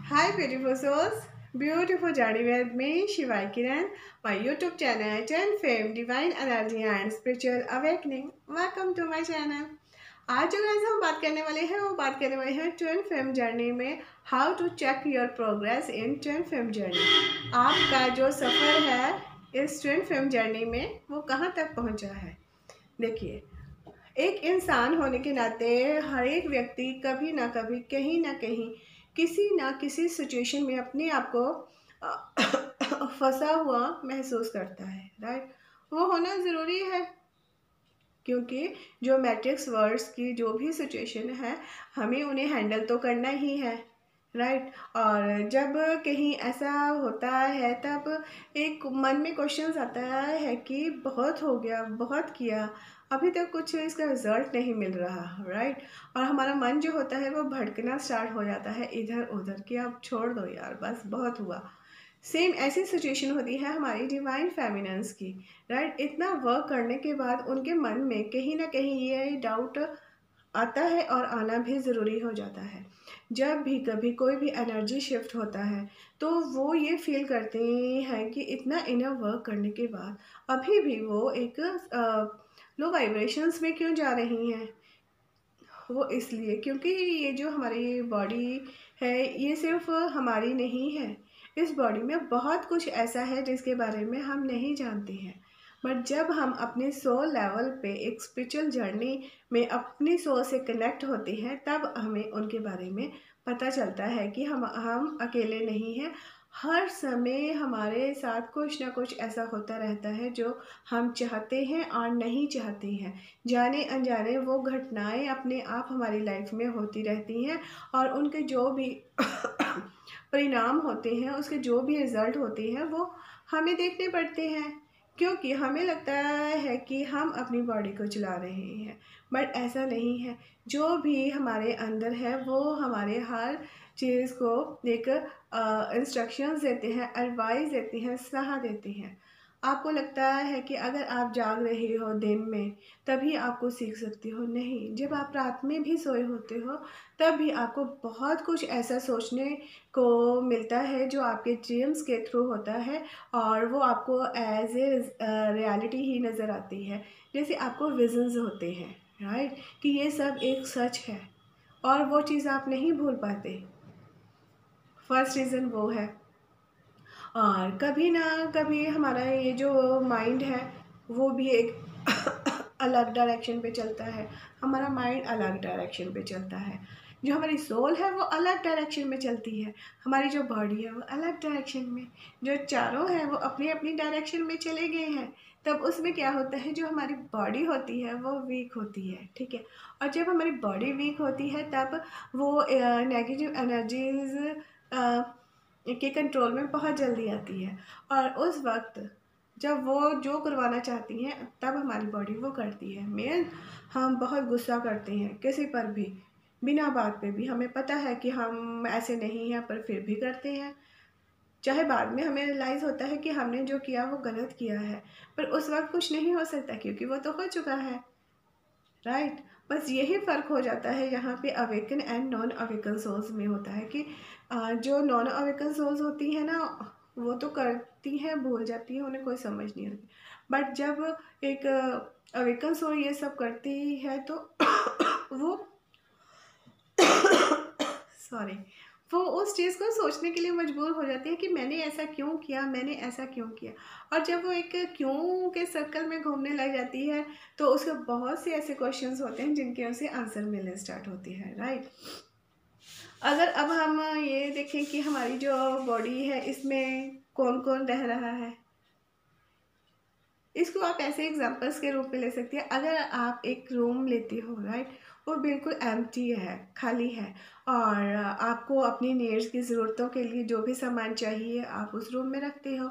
Hi beautiful souls, beautiful journey with me Shiva Kiran, my YouTube channel Twin Fame Divine Energy and Spiritual Awakening. Welcome to my channel. आज जो guys हम बात करने वाले हैं वो बात करने वाले हैं ट्विन फेम जर्नी में how to check your progress in twin flame journey. आपका जो सफ़र है इस ट्विन फेम जर्नी में वो कहाँ तक पहुँचा है। देखिए, एक इंसान होने के नाते हर एक व्यक्ति कभी ना कभी कहीं ना कहीं किसी ना किसी सिचुएशन में अपने आप को फंसा हुआ महसूस करता है। राइट, वो होना ज़रूरी है क्योंकि जो मैट्रिक्स वर्ड्स की जो भी सिचुएशन है हमें उन्हें हैंडल तो करना ही है। राइट, और जब कहीं ऐसा होता है तब एक मन में क्वेश्चन आता है कि बहुत हो गया, बहुत किया, अभी तक कुछ इसका रिजल्ट नहीं मिल रहा। राइट, और हमारा मन जो होता है वो भटकना स्टार्ट हो जाता है इधर उधर कि अब छोड़ दो यार, बस बहुत हुआ। सेम ऐसी सिचुएशन होती है हमारी डिवाइन फेमिनेंस की। राइट, इतना वर्क करने के बाद उनके मन में कहीं ना कहीं ये डाउट आता है और आना भी ज़रूरी हो जाता है। जब भी कभी कोई भी एनर्जी शिफ्ट होता है तो वो ये फील करते हैं कि इतना इनर वर्क करने के बाद अभी भी वो एक लो वाइब्रेशंस में क्यों जा रही हैं। वो इसलिए क्योंकि ये जो हमारी बॉडी है ये सिर्फ हमारी नहीं है। इस बॉडी में बहुत कुछ ऐसा है जिसके बारे में हम नहीं जानते हैं। बट जब हम अपने सोल लेवल पे एक स्पिरिचुअल जर्नी में अपनी सोल से कनेक्ट होते हैं तब हमें उनके बारे में पता चलता है कि हम अकेले नहीं हैं। हर समय हमारे साथ कुछ ना कुछ ऐसा होता रहता है जो हम चाहते हैं और नहीं चाहते हैं। जाने अनजाने वो घटनाएं अपने आप हमारी लाइफ में होती रहती हैं और उनके जो भी परिणाम होते हैं, उसके जो भी रिजल्ट होते हैं वो हमें देखने पड़ते हैं क्योंकि हमें लगता है कि हम अपनी बॉडी को चला रहे हैं। बट ऐसा नहीं है। जो भी हमारे अंदर है वो हमारे हर चीज़ को एक इंस्ट्रक्शंस देते हैं, एडवाइस देते हैं, सलाह देते हैं। आपको लगता है कि अगर आप जाग रहे हो दिन में तभी आपको सीख सकते हो, नहीं, जब आप रात में भी सोए होते हो तब भी आपको बहुत कुछ ऐसा सोचने को मिलता है जो आपके ड्रीम्स के थ्रू होता है और वो आपको एज ए रियलिटी ही नज़र आती है। जैसे आपको विजन्स होते हैं। राइट, कि ये सब एक सच है और वो चीज़ आप नहीं भूल पाते। फर्स्ट रीज़न वो है। और कभी ना कभी हमारा ये जो माइंड है वो भी एक अलग डायरेक्शन पे चलता है। हमारा माइंड अलग डायरेक्शन पे चलता है, जो हमारी सोल है वो अलग डायरेक्शन में चलती है, हमारी जो बॉडी है वो अलग डायरेक्शन में। जो चारों हैं वो अपनी अपनी डायरेक्शन में चले गए हैं। तब उसमें क्या होता है, जो हमारी बॉडी होती है वो वीक होती है। ठीक है, और जब हमारी बॉडी वीक होती है तब वो नेगेटिव एनर्जीज के कंट्रोल में बहुत जल्दी आती है और उस वक्त जब वो जो करवाना चाहती हैं तब हमारी बॉडी वो करती है। मेन हम बहुत गुस्सा करते हैं किसी पर भी, बिना बात पे भी, हमें पता है कि हम ऐसे नहीं हैं पर फिर भी करते हैं। चाहे बाद में हमें रियलाइज़ होता है कि हमने जो किया वो गलत किया है, पर उस वक्त कुछ नहीं हो सकता क्योंकि वो तो हो चुका है। राइट, बस यही फ़र्क हो जाता है यहाँ पे awaken and non awaken souls में होता है कि जो नॉन अवेकन सोल्स होती हैं ना वो तो करती हैं, भूल जाती हैं, उन्हें कोई समझ नहीं आती। बट जब एक अवेकन सोल ये सब करती है तो वो सॉरी, वो उस चीज़ को सोचने के लिए मजबूर हो जाती है कि मैंने ऐसा क्यों किया, मैंने ऐसा क्यों किया। और जब वो एक क्यों के सर्कल में घूमने लग जाती है तो उसके बहुत से ऐसे क्वेश्चंस होते हैं जिनके उसे आंसर मिलने स्टार्ट होती है। राइट, अगर अब हम ये देखें कि हमारी जो बॉडी है इसमें कौन कौन रह रहा है, इसको आप ऐसे एग्जांपल्स के रूप में ले सकती हैं। अगर आप एक रूम लेती हो, राइट, वो बिल्कुल एम्प्टी है, खाली है, और आपको अपनी नीड्स की ज़रूरतों के लिए जो भी सामान चाहिए आप उस रूम में रखते हो।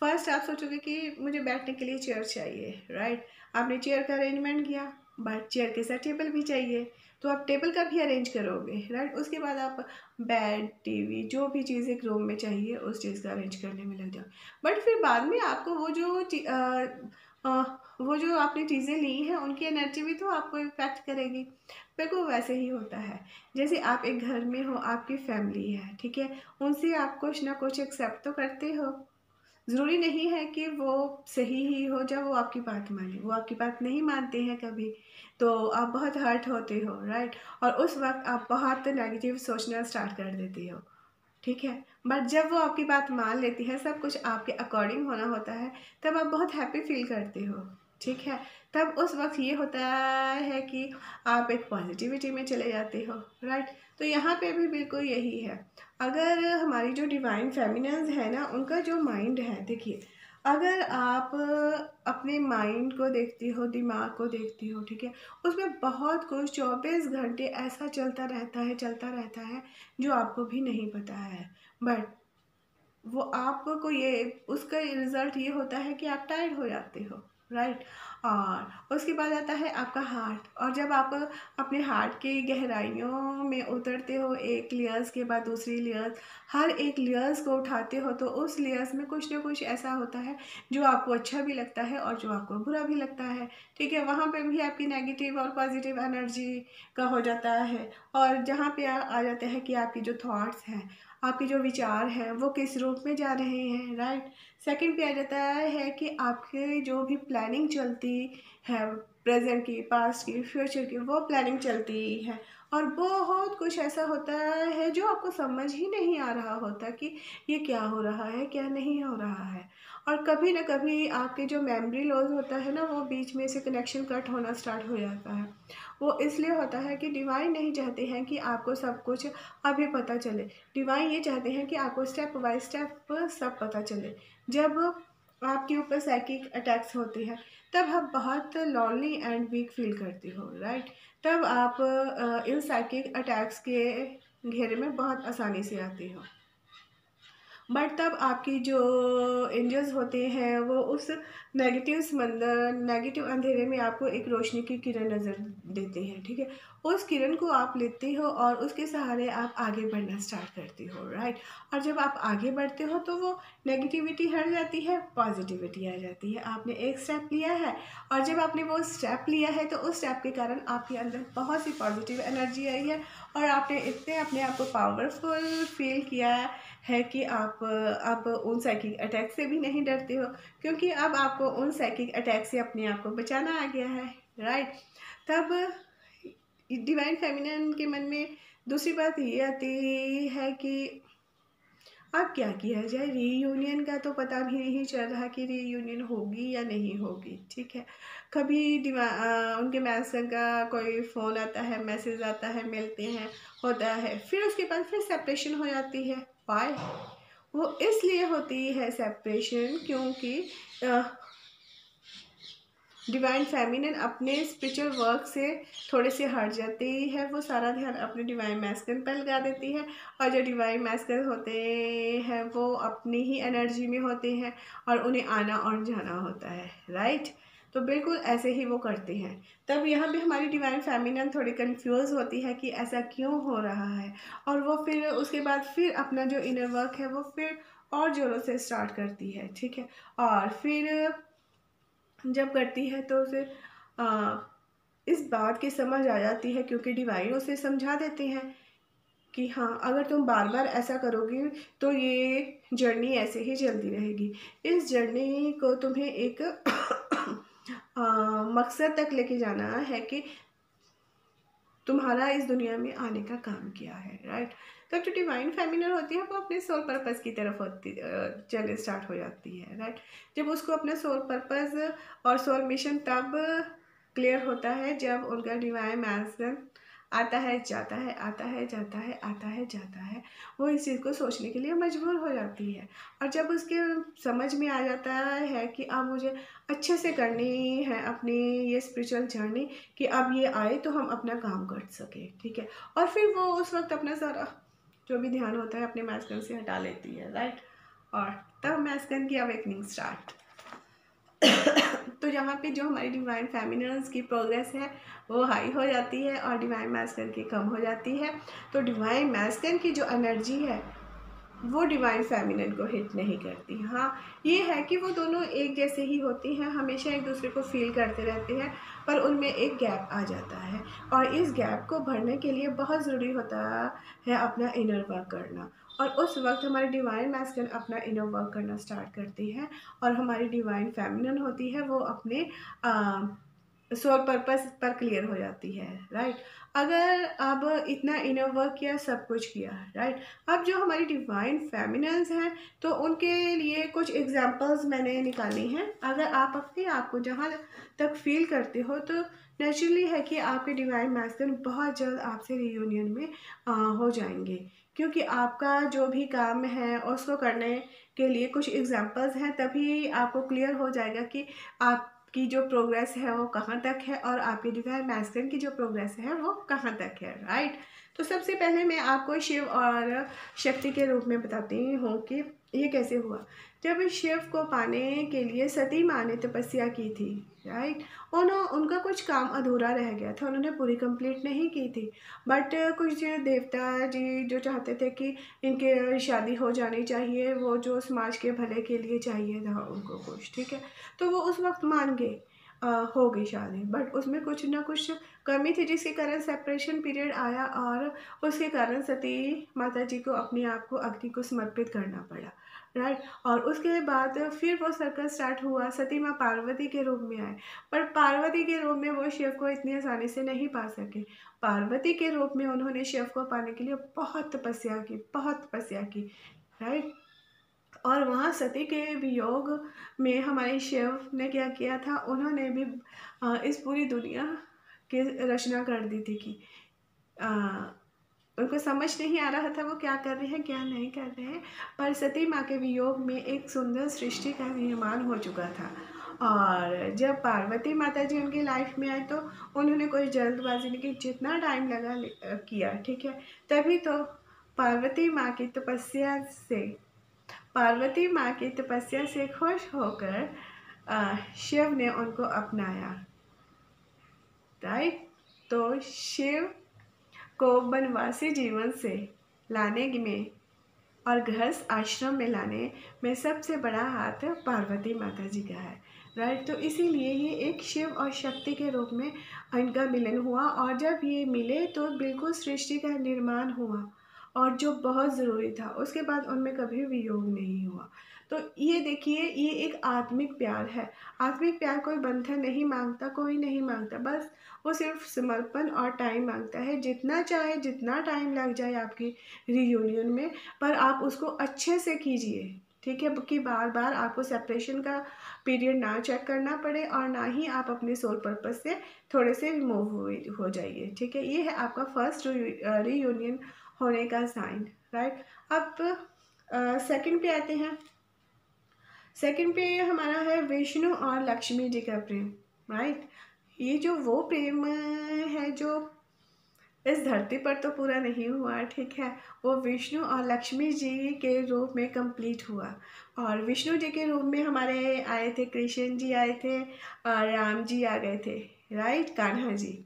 फर्स्ट आप सोचोगे कि मुझे बैठने के लिए चेयर चाहिए। राइट, आपने चेयर का अरेंजमेंट किया, बट चेयर के साथ टेबल भी चाहिए तो आप टेबल का भी अरेंज करोगे। राइट, उसके बाद आप बेड, टीवी, जो भी चीज़ एक रूम में चाहिए उस चीज़ का अरेंज करने में लग जाओ। बट फिर बाद में आपको वो जो वो जो आपने चीज़ें ली हैं उनकी एनर्जी भी तो आपको इफ़ेक्ट करेगी। बिल्कुल वैसे ही होता है, जैसे आप एक घर में हो, आपकी फैमिली है, ठीक है, उनसे आप कुछ ना कुछ एक्सेप्ट तो करते हो। ज़रूरी नहीं है कि वो सही ही हो जब वो आपकी बात माने, वो आपकी बात नहीं मानते हैं कभी, तो आप बहुत हर्ट होते हो, राइट? और उस वक्त आप बहुत नेगेटिव सोचना स्टार्ट कर देती हो, ठीक है। बट जब वो आपकी बात मान लेती है, सब कुछ आपके अकॉर्डिंग होना होता है, तब आप बहुत हैप्पी फील करते हो, ठीक है। तब उस वक्त ये होता है कि आप एक पॉजिटिविटी में चले जाते हो, राइट। तो यहाँ पे भी बिल्कुल यही है। अगर हमारी जो डिवाइन फेमिनिन्स है ना, उनका जो माइंड है, देखिए, अगर आप अपने माइंड को देखती हो, दिमाग को देखती हो, ठीक है, उसमें बहुत कुछ 24 घंटे ऐसा चलता रहता है जो आपको भी नहीं पता है। बट वो आपको ये उसका रिज़ल्ट ये होता है कि आप टायर्ड हो जाते हो, राइट। और उसके बाद आता है आपका हार्ट, और जब आप अपने हार्ट की गहराइयों में उतरते हो, एक लेयर्स के बाद दूसरी लेयर्स, हर एक लेयर्स को उठाते हो, तो उस लेयर्स में कुछ ना कुछ ऐसा होता है जो आपको अच्छा भी लगता है और जो आपको बुरा भी लगता है, ठीक है। वहाँ पे भी आपकी नेगेटिव और पॉजिटिव एनर्जी का हो जाता है। और जहाँ पे आ जाता है कि आपकी जो थॉट्स हैं, आपके जो विचार हैं, वो किस रूप में जा रहे हैं, राइट। सेकंड पे आ जाता है कि आपके जो भी प्लानिंग चलती है, प्रेजेंट की, पास्ट की, फ्यूचर की, वो प्लानिंग चलती है। और बहुत कुछ ऐसा होता है जो आपको समझ ही नहीं आ रहा होता कि ये क्या हो रहा है, क्या नहीं हो रहा है। और कभी ना कभी आपके जो मेमोरी लॉस होता है ना, वो बीच में से कनेक्शन कट होना स्टार्ट हो जाता है। वो इसलिए होता है कि डिवाइन नहीं चाहते हैं कि आपको सब कुछ अभी पता चले। डिवाइन ये चाहते हैं कि आपको स्टेप बाय स्टेप सब पता चले। जब आपके ऊपर साइकिक अटैक्स होते हैं, तब आप बहुत लॉनली एंड वीक फील करती हो, राइट। तब आप इन साइकिक अटैक्स के घेरे में बहुत आसानी से आती हो। बट तब आपकी जो एंजल्स होते हैं, वो उस नेगेटिव समंदर, नेगेटिव अंधेरे में आपको एक रोशनी की किरण नज़र देते हैं, ठीक है। उस किरण को आप लेते हो और उसके सहारे आप आगे बढ़ना स्टार्ट करती हो, राइट। और जब आप आगे बढ़ते हो तो वो नेगेटिविटी हट जाती है, पॉजिटिविटी आ जाती है। आपने एक स्टेप लिया है, और जब आपने वो स्टेप लिया है तो उस स्टेप के कारण आपके अंदर बहुत सी पॉजिटिव एनर्जी आई है, और आपने इतने अपने आप को पावरफुल फील किया है कि आप अब उन साइकिक अटैक से भी नहीं डरते हो, क्योंकि अब आपको उन साइकिक अटैक से अपने आप को बचाना आ गया है, राइट। तब डिवाइन फेमिनिन के मन में दूसरी बात ये आती है कि अब क्या किया जाए, रीयूनियन का तो पता भी नहीं चल रहा कि रीयूनियन होगी या नहीं होगी, ठीक है। कभी उनके मैसेज का कोई फ़ोन आता है, मैसेज आता है, मिलते हैं, होता है, फिर उसके बाद फिर सेपरेशन हो जाती है। वाई? वो इसलिए होती है सेपरेशन क्योंकि डिवाइन फेमिनिन अपने स्पिरिचुअल वर्क से थोड़े से हट जाती है, वो सारा ध्यान अपने डिवाइन मैस्कुलिन पर लगा देती है। और जो डिवाइन मैस्कुलिन होते हैं वो अपनी ही एनर्जी में होते हैं, और उन्हें आना और जाना होता है, राइट। तो बिल्कुल ऐसे ही वो करते हैं। तब यहाँ पे हमारी डिवाइन फेमिनिन थोड़ी कंफ्यूज होती है कि ऐसा क्यों हो रहा है, और वो फिर उसके बाद फिर अपना जो इनर वर्क है वो फिर और जोरों से स्टार्ट करती है, ठीक है। और फिर जब करती है तो उसे इस बात की समझ आ जाती है, क्योंकि डिवाइन उसे समझा देते हैं कि हाँ, अगर तुम बार बार ऐसा करोगी तो ये जर्नी ऐसे ही चलती रहेगी। इस जर्नी को तुम्हें एक मकसद तक लेके जाना है कि तुम्हारा इस दुनिया में आने का काम क्या है, राइट। तब जो डिवाइन फेमिनिन होती है वो अपने सोल पर्पस की तरफ होती चलने स्टार्ट हो जाती है, राइट। जब उसको अपना सोल पर्पस और सोल मिशन तब क्लियर होता है जब उनका डिवाइन मैस्कुलिन आता है, जाता है, आता है, जाता है, आता है, जाता है। वो इस चीज़ को सोचने के लिए मजबूर हो जाती है, और जब उसके समझ में आ जाता है कि अब मुझे अच्छे से करनी है अपनी ये स्पिरिचुअल जर्नी, कि अब ये आए तो हम अपना काम कर सके, ठीक है। और फिर वो उस वक्त अपना सारा जो भी ध्यान होता है अपने मैस्कुलिन से हटा लेती है, राइट। और तब मैस्कुलिन की अवेकनिंग स्टार्ट। तो यहाँ पे जो हमारी डिवाइन फेमिनिन्स की प्रोग्रेस है वो हाई हो जाती है, और डिवाइन मैस्कुलिन की कम हो जाती है। तो डिवाइन मैस्कुलिन की जो एनर्जी है वो डिवाइन फेमिनिन को हिट नहीं करती। हाँ, ये है कि वो दोनों एक जैसे ही होती हैं, हमेशा एक दूसरे को फील करते रहते हैं, पर उनमें एक गैप आ जाता है और इस गैप को भरने के लिए बहुत ज़रूरी होता है अपना इनर वर्क करना। और उस वक्त हमारी डिवाइन मैस्कुलिन अपना इनर वर्क करना स्टार्ट करती है और हमारी डिवाइन फेमिनिन होती है वो अपने सोल पर्पस पर क्लियर हो जाती है, राइट। अगर अब इतना इनर वर्क किया, सब कुछ किया, राइट। अब जो हमारी डिवाइन फेमिनिन्स हैं तो उनके लिए कुछ एग्जांपल्स मैंने निकाली हैं। अगर आप अपने आप को जहाँ तक फील करते हो तो नेचुरली है कि आपके डिवाइन मैस्कुलिन बहुत जल्द आपसे रियूनियन में हो जाएंगे, क्योंकि आपका जो भी काम है उसको करने के लिए कुछ एग्जांपल्स हैं, तभी आपको क्लियर हो जाएगा कि आपकी जो प्रोग्रेस है वो कहाँ तक है और आपकी डिवाइन मैस्कुलिन की जो प्रोग्रेस है वो कहाँ तक है, राइट। तो सबसे पहले मैं आपको शिव और शक्ति के रूप में बताती हूँ कि ये कैसे हुआ। जब शिव को पाने के लिए सती माँ ने तपस्या की थी, राइट। उनका कुछ काम अधूरा रह गया था, उन्होंने पूरी कंप्लीट नहीं की थी। बट कुछ देवता जी जो चाहते थे कि इनके शादी हो जानी चाहिए, वो जो समाज के भले के लिए चाहिए था उनको कुछ, ठीक है। तो वो उस वक्त मान गए, हो गई शादी। बट उसमें कुछ ना कुछ कमी थी जिसके कारण सेपरेशन पीरियड आया और उसके कारण सती माता जी को अपने आप को अग्नि को समर्पित करना पड़ा, राइट। और उसके बाद फिर वो सर्कल स्टार्ट हुआ, सती माँ पार्वती के रूप में आए। पर पार्वती के रूप में वो शिव को इतनी आसानी से नहीं पा सके। पार्वती के रूप में उन्होंने शिव को पाने के लिए बहुत तपस्या की, बहुत तपस्या की, राइट। और वहाँ सती के वियोग में हमारे शिव ने क्या किया था, उन्होंने भी इस पूरी दुनिया की रचना कर दी थी कि आ, उनको समझ नहीं आ रहा था वो क्या कर रहे हैं क्या नहीं कर रहे हैं। पर सती माँ के वियोग में एक सुंदर सृष्टि का निर्माण हो चुका था। और जब पार्वती माता जी उनकी लाइफ में आए तो उन्होंने कोई जल्दबाजी नहीं की, जितना टाइम लगा किया, ठीक है। तभी तो पार्वती माँ की तपस्या से पार्वती माँ की तपस्या से खुश होकर शिव ने उनको अपनाया, राइट। तो शिव को वनवासी जीवन से लाने में और गृहस्थ आश्रम में लाने में सबसे बड़ा हाथ पार्वती माता जी का है, राइट। तो इसीलिए ये एक शिव और शक्ति के रूप में इनका मिलन हुआ और जब ये मिले तो बिल्कुल सृष्टि का निर्माण हुआ और जो बहुत ज़रूरी था। उसके बाद उनमें कभी वियोग नहीं हुआ। तो ये देखिए, ये एक आत्मिक प्यार है। आत्मिक प्यार कोई बंधन नहीं मांगता, कोई नहीं मांगता, बस वो सिर्फ समर्पण और टाइम मांगता है। जितना चाहे, जितना टाइम लग जाए आपकी रियूनियन में, पर आप उसको अच्छे से कीजिए, ठीक है, कि बार बार आपको सेपरेशन का पीरियड ना चेक करना पड़े और ना ही आप अपने सोल पर्पस से थोड़े से रिमूव हो जाइए, ठीक है। ये है आपका फर्स्ट रीयूनियन होने का साइन, राइट। अब सेकंड पे आते हैं। सेकंड पे हमारा है विष्णु और लक्ष्मी जी का प्रेम, राइट। ये जो वो प्रेम है जो इस धरती पर तो पूरा नहीं हुआ, ठीक है, वो विष्णु और लक्ष्मी जी के रूप में कंप्लीट हुआ। और विष्णु जी के रूप में हमारे आए थे, कृष्ण जी आए थे और राम जी आ गए थे, राइट, कान्हा जी,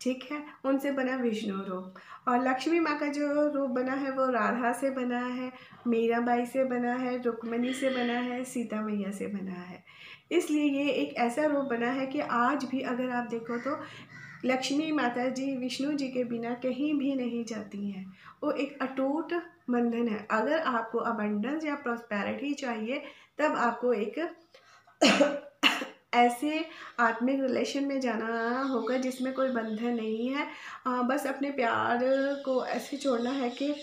ठीक है, उनसे बना विष्णु रूप। और लक्ष्मी माँ का जो रूप बना है वो राधा से बना है, मीराबाई से बना है, रुक्मणी से बना है, सीता मैया से बना है। इसलिए ये एक ऐसा रूप बना है कि आज भी अगर आप देखो तो लक्ष्मी माता जी विष्णु जी के बिना कहीं भी नहीं जाती हैं। वो एक अटूट बंधन है। अगर आपको अबंडेंस या प्रॉस्पेरिटी चाहिए तब आपको एक ऐसे आत्मिक रिलेशन में जाना होगा जिसमें कोई बंधन नहीं है। बस अपने प्यार को ऐसे छोड़ना है कि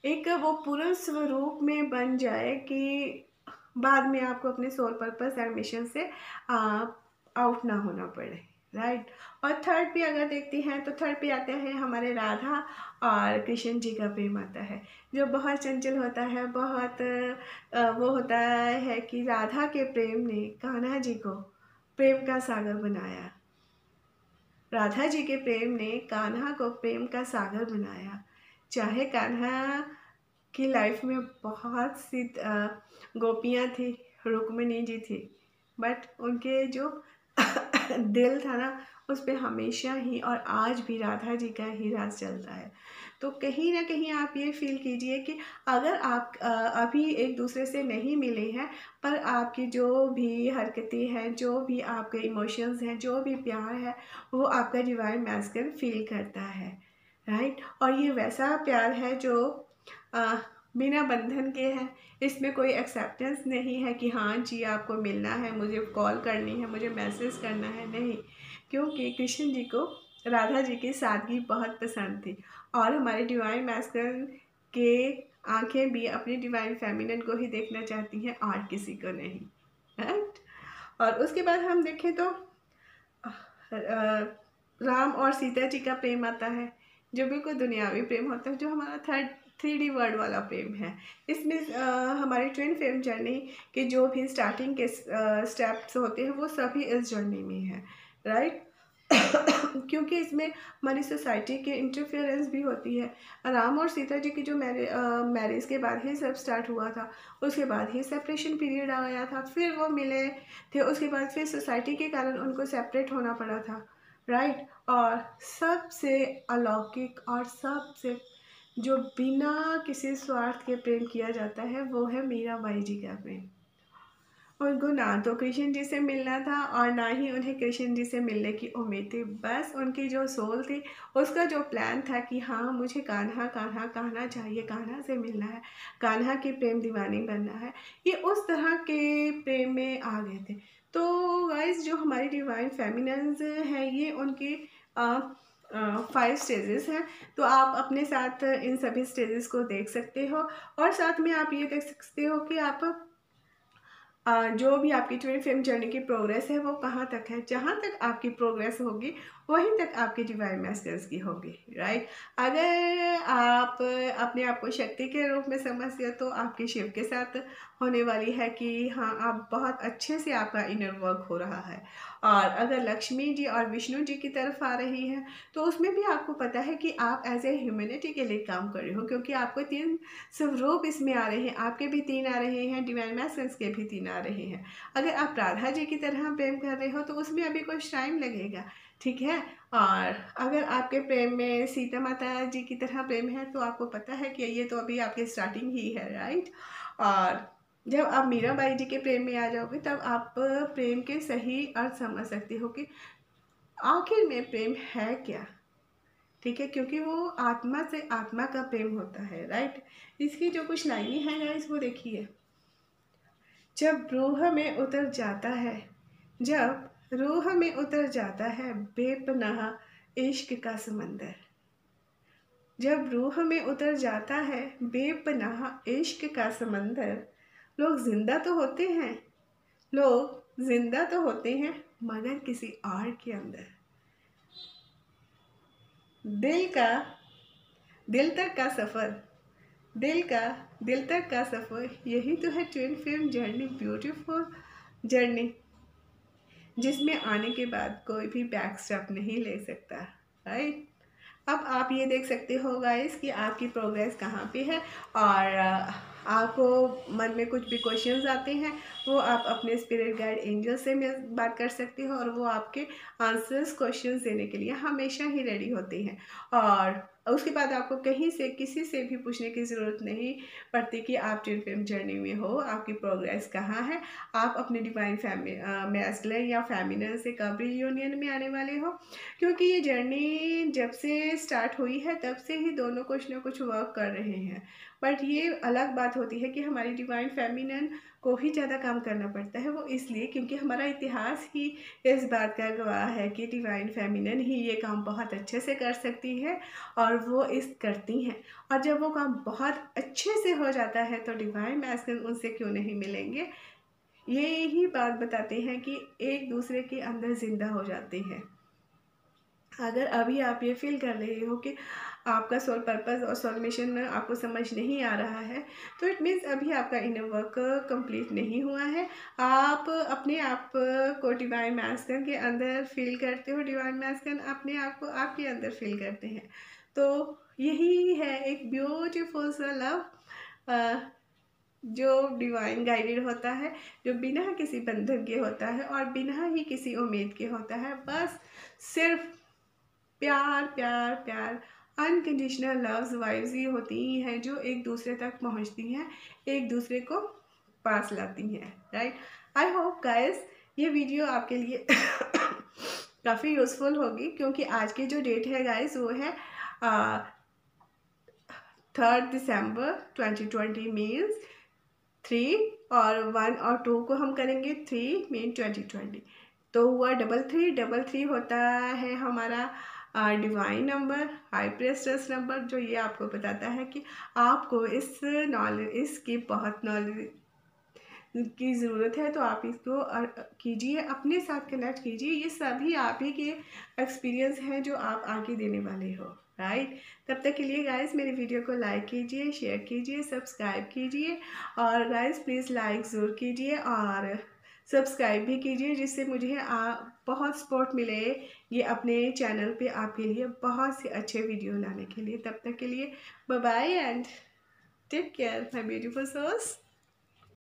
एक वो पूर्ण स्वरूप में बन जाए कि बाद में आपको अपने सोल पर्पस एंड मिशन से आउट ना होना पड़े, राइट। और थर्ड पे अगर देखते हैं तो थर्ड पे आते हैं हमारे राधा और कृष्ण जी का प्रेम आता है, जो बहुत चंचल होता है, बहुत वो होता है कि राधा के प्रेम ने कान्हा जी को प्रेम का सागर बनाया। राधा जी के प्रेम ने कान्हा को प्रेम का सागर बनाया। चाहे कान्हा की लाइफ में बहुत सी गोपियाँ थी, रुक्मिणी जी थी, बट उनके जो दिल था ना उस पर हमेशा ही और आज भी राधा जी का ही राज चलता है। तो कहीं ना कहीं आप ये फील कीजिए कि अगर आप अभी एक दूसरे से नहीं मिले हैं, पर आपकी जो भी हरकतें हैं, जो भी आपके इमोशंस हैं, जो भी प्यार है, वो आपका डिवाइन मैस्कुलिन फील करता है, राइट। और ये वैसा प्यार है जो आ, बिना बंधन के है। इसमें कोई एक्सेप्टेंस नहीं है कि हाँ जी आपको मिलना है, मुझे कॉल करनी है, मुझे मैसेज करना है, नहीं। क्योंकि कृष्ण जी को राधा जी की सादगी बहुत पसंद थी, और हमारे डिवाइन मैस्कुलिन के आंखें भी अपनी डिवाइन फेमिनिन को ही देखना चाहती हैं और किसी को नहीं, राइट। और उसके बाद हम देखें तो राम और सीता जी का प्रेम आता है, जो बिल्कुल दुनियावी प्रेम होता है, जो हमारा 3D वर्ड वाला प्रेम है। इसमें हमारी ट्विन फ्लेम जर्नी के जो भी स्टार्टिंग के स्टेप्स होते हैं वो सभी इस जर्नी में है, राइट। क्योंकि इसमें हमारी सोसाइटी के इंटरफेरेंस भी होती है। राम और सीता जी की जो मैरिज के बाद ही सब स्टार्ट हुआ था, उसके बाद ही सेपरेशन पीरियड आ गया था, फिर वो मिले थे, उसके बाद फिर सोसाइटी के कारण उनको सेपरेट होना पड़ा था, राइट। और सबसे अलौकिक और सबसे जो बिना किसी स्वार्थ के प्रेम किया जाता है वो है मीराबाई जी का प्रेम। उनको ना तो कृष्ण जी से मिलना था और ना ही उन्हें कृष्ण जी से मिलने की उम्मीद थी। बस उनकी जो सोल थी, उसका जो प्लान था कि हाँ मुझे कान्हा कान्हा कान्हा चाहिए, कान्हा से मिलना है, कान्हा की प्रेम दीवानी बनना है, ये उस तरह के प्रेम में आ गए थे। तो गाइस जो हमारी डिवाइन फेमिनिन्स हैं, ये उनकी 5 स्टेजेस हैं। तो आप अपने साथ इन सभी स्टेजेस को देख सकते हो, और साथ में आप ये देख सकते हो कि आप जो भी आपकी ट्विन फ्लेम जर्नी की प्रोग्रेस है वो कहाँ तक है। जहाँ तक आपकी प्रोग्रेस होगी वहीं तक आपकी डिवाइन मैस्टर्स की होगी, राइट। अगर आप अपने आप को शक्ति के रूप में समझते हो तो आपकी शिव के साथ होने वाली है कि हाँ आप बहुत अच्छे से आपका इनर वर्क हो रहा है। और अगर लक्ष्मी जी और विष्णु जी की तरफ आ रही है तो उसमें भी आपको पता है कि आप एज ए ह्यूमैनिटी के लिए काम कर रहे हो, क्योंकि आपको 3 स्वरूप इसमें आ रहे हैं, आपके भी 3 आ रहे हैं, डिवाइन मैसेंस के भी 3 आ रहे हैं। अगर आप राधा जी की तरह प्रेम कर रहे हो तो उसमें अभी कुछ टाइम लगेगा, ठीक है। और अगर आपके प्रेम में सीता माता जी की तरह प्रेम है तो आपको पता है कि ये तो अभी आपकी स्टार्टिंग ही है, राइट। और जब आप मीराबाई जी के प्रेम में आ जाओगे तब आप प्रेम के सही अर्थ समझ सकते हो कि आखिर में प्रेम है क्या, ठीक है। क्योंकि वो आत्मा से आत्मा का प्रेम होता है, राइट। इसकी जो कुछ लाइनें हैं गाइस वो देखिए। जब रूह में उतर जाता है, जब रूह में उतर जाता है बेपनाह इश्क का समंदर, जब रूह में उतर जाता है बेपनाह इश्क का समंदर, लोग जिंदा तो होते हैं, लोग जिंदा तो होते हैं मगर किसी और के अंदर। दिल का दिल तक का सफ़र, दिल का दिल तक का सफ़र, यही तो है twin flame journey, beautiful journey, जिसमें आने के बाद कोई भी बैक स्टेप नहीं ले सकता, राइट। अब आप ये देख सकते हो गाइस कि आपकी प्रोग्रेस कहाँ पे है, और आपको मन में कुछ भी क्वेश्चंस आते हैं वो आप अपने स्पिरिट गाइड एंजल से बात कर सकते हो, और वो आपके आंसर्स क्वेश्चंस देने के लिए हमेशा ही रेडी होते हैं। और उसके बाद आपको कहीं से किसी से भी पूछने की ज़रूरत नहीं पड़ती कि आप ट्विन फ्लेम जर्नी में हो, आपकी प्रोग्रेस कहाँ है, आप अपने डिवाइन मैस्कुलिन या फेमिनिन से कब यूनियन में आने वाले हो। क्योंकि ये जर्नी जब से स्टार्ट हुई है तब से ही दोनों कुछ ना कुछ वर्क कर रहे हैं, बट ये अलग बात होती है कि हमारी डिवाइन फेमिनिन को ही ज़्यादा काम करना पड़ता है। वो इसलिए क्योंकि हमारा इतिहास ही इस बात का गवाह है कि डिवाइन फेमिनिन ही ये काम बहुत अच्छे से कर सकती है, और वो इस करती हैं। और जब वो काम बहुत अच्छे से हो जाता है तो डिवाइन मैस्कुलिन उनसे क्यों नहीं मिलेंगे। ये ही बात बताते हैं कि एक दूसरे के अंदर जिंदा हो जाते हैं। अगर अभी आप ये फील कर रहे हो कि आपका सोल पर्पस और सोल मिशन आपको समझ नहीं आ रहा है, तो इट मीन्स अभी आपका इनर वर्क कंप्लीट नहीं हुआ है। आप अपने आप को डिवाइन मैस्कुलिन के अंदर फील करते हो, डिवाइन मैस्कुलिन अपने आप को आपके अंदर फील करते हैं। तो यही है एक ब्यूटीफुल सा लव जो डिवाइन गाइडेड होता है, जो बिना किसी बंधन के होता है और बिना ही किसी उम्मीद के होता है। बस सिर्फ प्यार प्यार प्यार अनकंडीशनल लव्स वाइब्स ये होती हैं जो एक दूसरे तक पहुंचती हैं, एक दूसरे को पास लाती हैं, राइट। आई होप गाइस ये वीडियो आपके लिए काफ़ी यूज़फुल होगी, क्योंकि आज की जो डेट है गाइस वो है 3 दिसंबर 2020 मीन्स 3 और 1 और 2 को हम करेंगे 3 मीन 2020, तो हुआ 333 होता है हमारा डिवाइन नंबर, हाई प्रेस्टस नंबर, जो ये आपको बताता है कि आपको इस नॉलेज, इसकी बहुत नॉलेज की ज़रूरत है, तो आप इसको कीजिए, अपने साथ कनेक्ट कीजिए। ये सभी आप ही के एक्सपीरियंस हैं जो आप आगे देने वाले हो, राइट। तब तक के लिए गाइस मेरी वीडियो को लाइक कीजिए, शेयर कीजिए, सब्सक्राइब कीजिए, और गाइस प्लीज़ लाइक ज़रूर कीजिए और सब्सक्राइब भी कीजिए, जिससे मुझे बहुत सपोर्ट मिले ये अपने चैनल पे आपके लिए बहुत से अच्छे वीडियो लाने के लिए। तब तक के लिए bye bye and take care my beautiful souls.